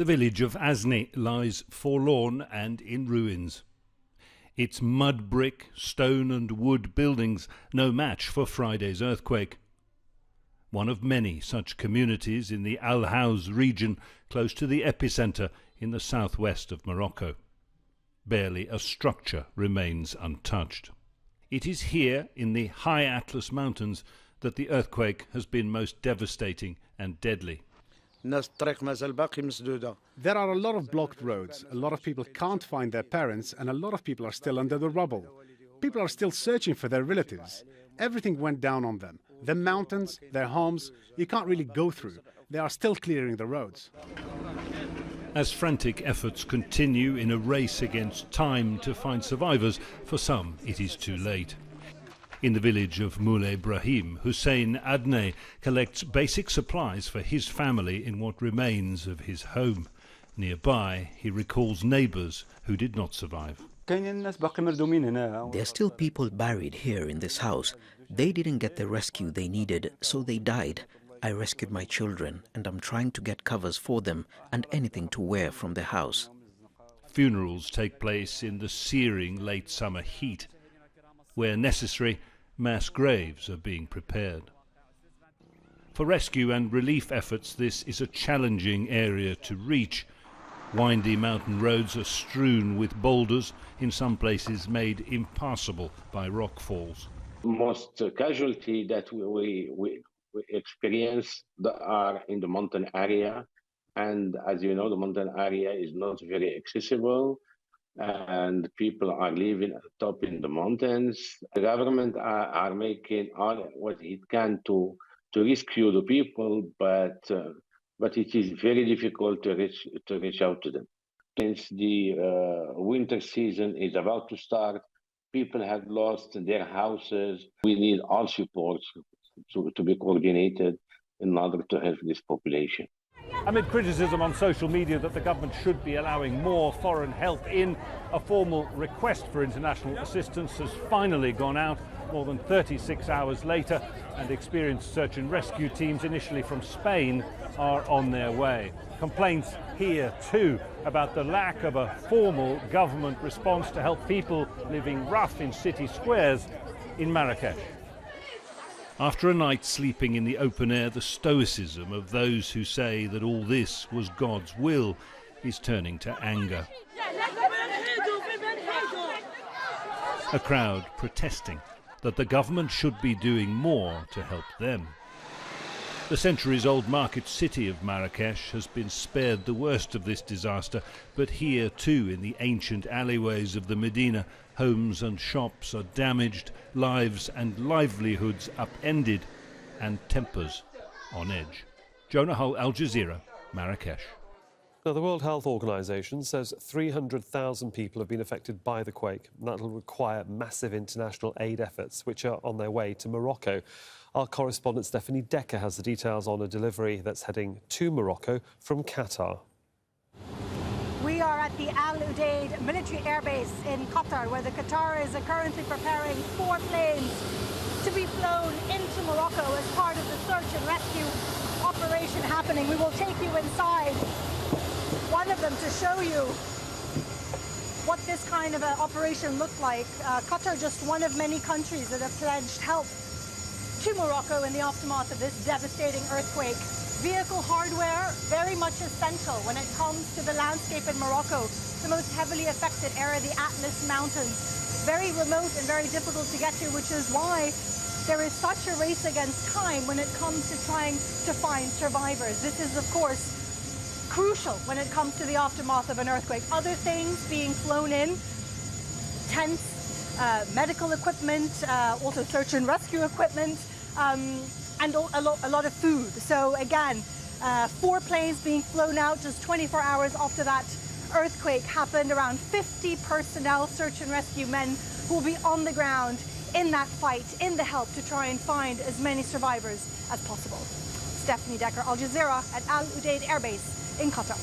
The village of Azni lies forlorn and in ruins. Its mud brick, stone and wood buildings no match for Friday's earthquake. One of many such communities in the Al Haus region close to the epicentre in the southwest of Morocco. Barely a structure remains untouched. It is here in the high Atlas Mountains that the earthquake has been most devastating and deadly. There are a lot of blocked roads, a lot of people can't find their parents, and a lot of people are still under the rubble. People are still searching for their relatives. Everything went down on them. The mountains, their homes, you can't really go through. They are still clearing the roads. As frantic efforts continue in a race against time to find survivors, for some it is too late. In the village of Moulay Brahim, Hussein Adneh collects basic supplies for his family in what remains of his home. Nearby, he recalls neighbours who did not survive. There are still people buried here in this house. They didn't get the rescue they needed, so they died. I rescued my children, and I'm trying to get covers for them and anything to wear from the house. Funerals take place in the searing late summer heat. Where necessary, mass graves are being prepared. For rescue and relief efforts, this is a challenging area to reach. Windy mountain roads are strewn with boulders, in some places made impassable by rock falls. Most casualties that we experience are in the mountain area. And as you know, the mountain area is not very accessible. And people are living top in the mountains. The government are making all what it can to rescue the people, but it is very difficult to reach out to them. Since the winter season is about to start, people have lost their houses. We need all support to be coordinated in order to help this population. Amid criticism on social media that the government should be allowing more foreign help in, a formal request for international assistance has finally gone out more than 36 hours later, and experienced search and rescue teams, initially from Spain, are on their way. Complaints here too about the lack of a formal government response to help people living rough in city squares in Marrakesh. After a night sleeping in the open air, the stoicism of those who say that all this was God's will is turning to anger. A crowd protesting that the government should be doing more to help them. The centuries-old market city of Marrakesh has been spared the worst of this disaster, but here too, in the ancient alleyways of the Medina, homes and shops are damaged, lives and livelihoods upended, and tempers on edge. Jonah, Al Jazeera, Marrakesh. Now, the World Health Organization says 300,000 people have been affected by the quake. That will require massive international aid efforts, which are on their way to Morocco. Our correspondent STEFANIE DEKKER has the details on a delivery that's heading to Morocco from Qatar. We are at the UDEID military airbase in Qatar, where the Qatar is currently preparing 4 planes to be flown into Morocco as part of the search and rescue operation happening. We will take you inside one of them to show you what this kind of an operation looked like. Qatar, just one of many countries that have pledged help to Morocco in the aftermath of this devastating earthquake. Vehicle hardware, very much essential when it comes to the landscape in Morocco, the most heavily affected area, the Atlas Mountains. Very remote and very difficult to get to, which is why there is such a race against time when it comes to trying to find survivors. This is, of course, crucial when it comes to the aftermath of an earthquake. Other things being flown in, tents, medical equipment, also search and rescue equipment, and a lot of food. So again, 4 planes being flown out just 24 hours after that earthquake happened. Around 50 personnel, search and rescue men, who will be on the ground in that fight, in the help to try and find as many survivors as possible. STEFANIE DEKKER, Al Jazeera at Al UDEID Airbase in Qatar.